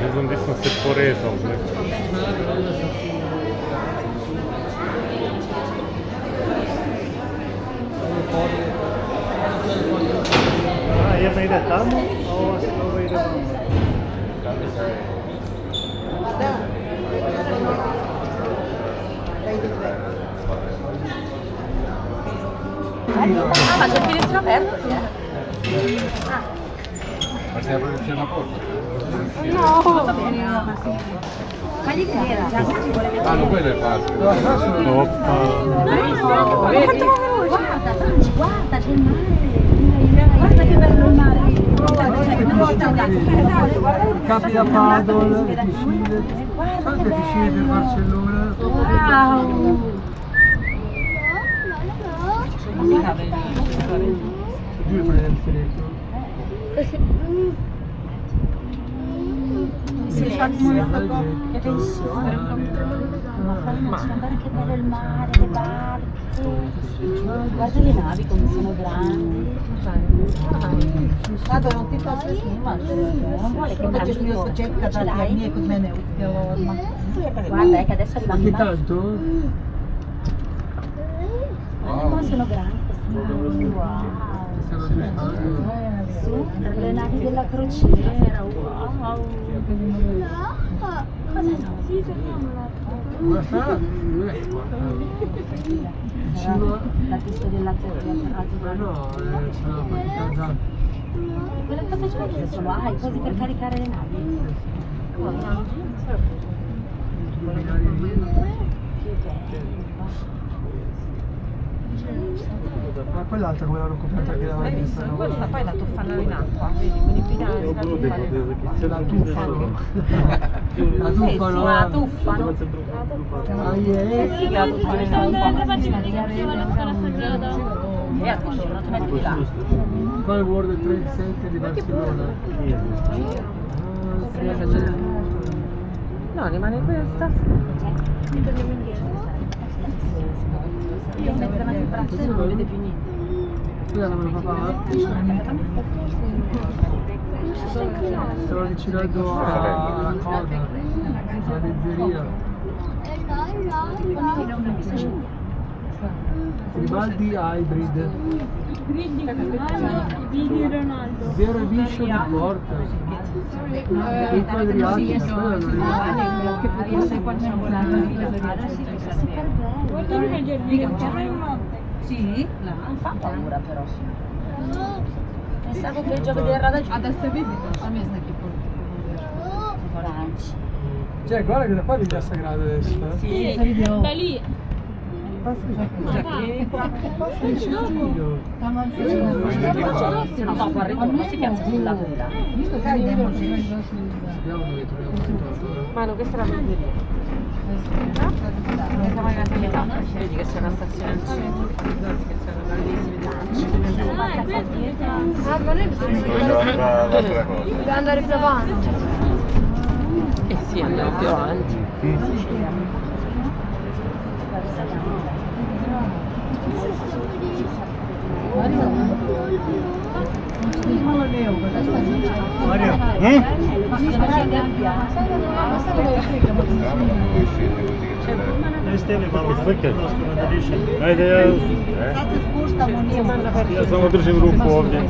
sono visto se poreso. Je ide tamo, a ovo ide vamo. Ah, ma c'è il finestrino aperto, Ma c'è la porta? No! Ma lì c'era, già si vuole vedere. Ah, non quello è facile. Ma quanto va veloce? Guarda, Franci, guarda, c'è il mare. Guarda che bello il mare. Capi da Padova, piscine, tante piscine per Barcellona. Wow! Giù fai del telefono. Silenzio, che tensione. Ma guarda che bello il mare, le barche. Guarda le navi come sono grandi. Tato, non ti faccio nessuno, Non vuole che faccio questo cerca ce da l'hai? me come ne Guarda che adesso Ma arrivano che i mari. tanto? Guarda come sono grandi queste navi. Wow. Stiamo giù stando. Su, le navi della crociera. Wow. Cosa no? Sì, fermiamola. Guarda, vicino. La pista dell'atterraggio. No, sono praticamente. Quelle cose ce l'hai solo? Ah, i cosi per caricare le navi. Che bello. Ma quell'altra come l'hanno coperta che l'aveva vista? Questa poi la tuffano in acqua, vedi, con i binari la tuffano in acqua. Se la tuffano. La tuffano. La tuffano. Ah, yeah. Sì, la tuffano in acqua. E attenzione, non ti metti di là. Qua il World Trade Center di Barcellona. No, rimane questa. Io metto davanti il braccio e non vede più niente. Scusa, non me lo papà? Stavo vicino alla cosa, alla pizzeria. Grimaldi Hybrid. Vero Edition di Porta. Ricco Adriatica, quello non Sì? Non fa paura però. Pensavo che il gioco del radar Adesso vedi, a me sta che Franci. Cioè, guarda che da qua vedi la Sagrada adesso. Sì, da lì. No, dopo al ritorno si piazza sul lato di là. Vediamo dove troviamo tutto. Manu, questa è la pizzeria. Siamo arrivati a metà. Vedi che c'è una stazione al centro. Guardi che c'è una grandissima. Ah, ma noi dobbiamo andare più avanti. Eh sì, andiamo più avanti. Mario? Le stelle malo zwykle. Ajde, ja samo držim ruku ovdje.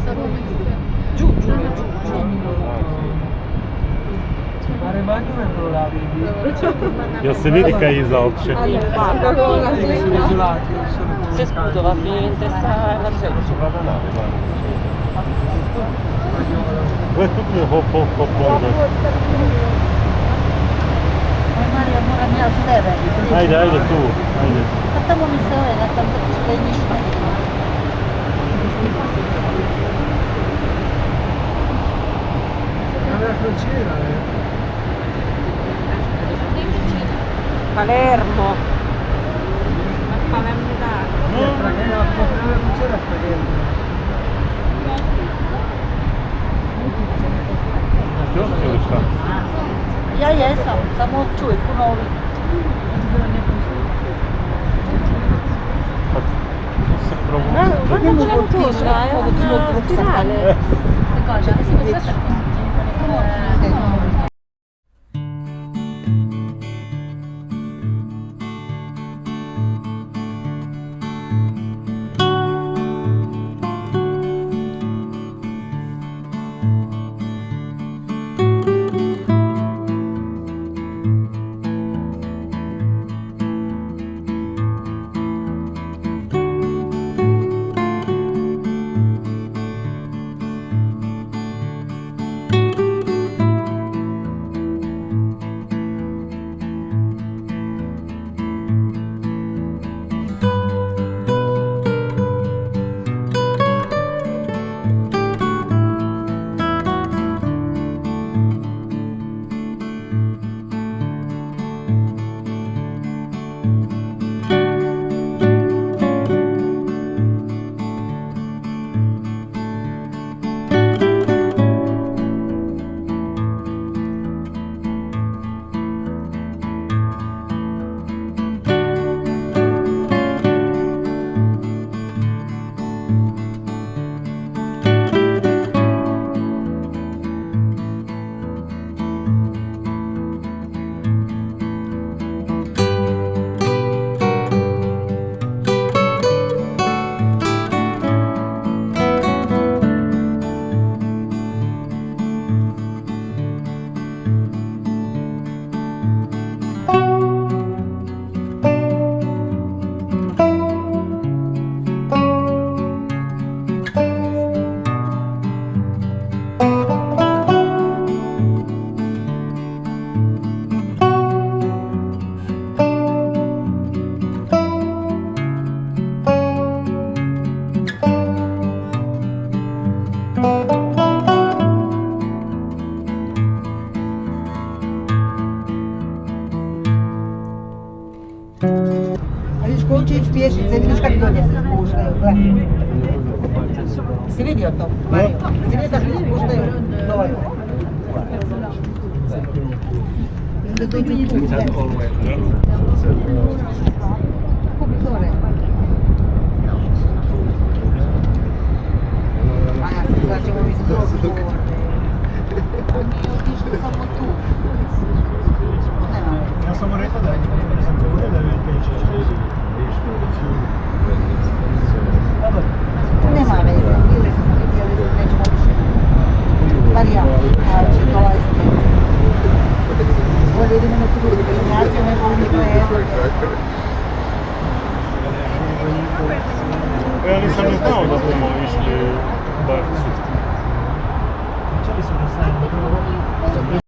Ma rimane quello là, vedi? Jel se vidi kaj je iza uopće? Sono isolati, non sono Se sputo va a finire in testa alla gente. Gle, tu mi je hop, hop, hop, hop. Mario, mora mia steve. Ajde, ajde tu, ajde. Facciamo missione, la temperatura. È una crociera, Palermo. Palermo da. La crociera è Palermo. Na kiosk ili šta? Ja jesam, samo čuj, ponovi. Tu se provuče. Guarda c'è l'autostra, una spirale. Cosa? Sì, questa è čim spješiš, se vidiš kako dolje se spuštaju, gledaj. Si vidio to, Mario? Si vidio da se spuštaju dolje? Da dođu tu, Kubitore. A ja sam sad ćemo mi skroz govoriti. A mi otišli samo tu. Nema veze. Ja sam mu rekao da sam govorio da je peće. Nema veze, bili smo htjeli, nećemo više. Bar ja, ali će dolaziti. Bolje idemo na tu destinaciju nego u Niklejevu. Ja nisam ni znao da smo išli bar sutra. Čeli su da sam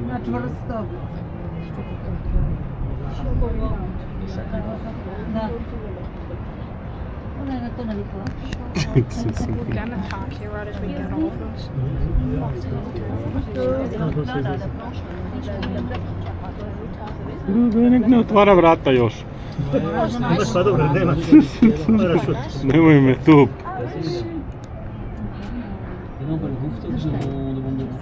Na čvrsto. Da. Ona je na to navikla. We're gonna talk here right as we get off. Nek ne otvara vrata još. Pa dobro, nema. Nemoj me tu.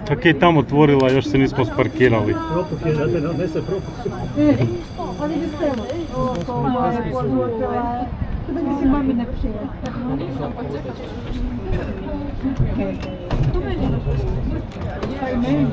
Čak je i tamo otvorila, još se nismo sparkirali. Propuk je, da ne se propuk. Ali bi stelo. Ovo je pozvotila. Da mi si mami ne pšije. Kaj meni?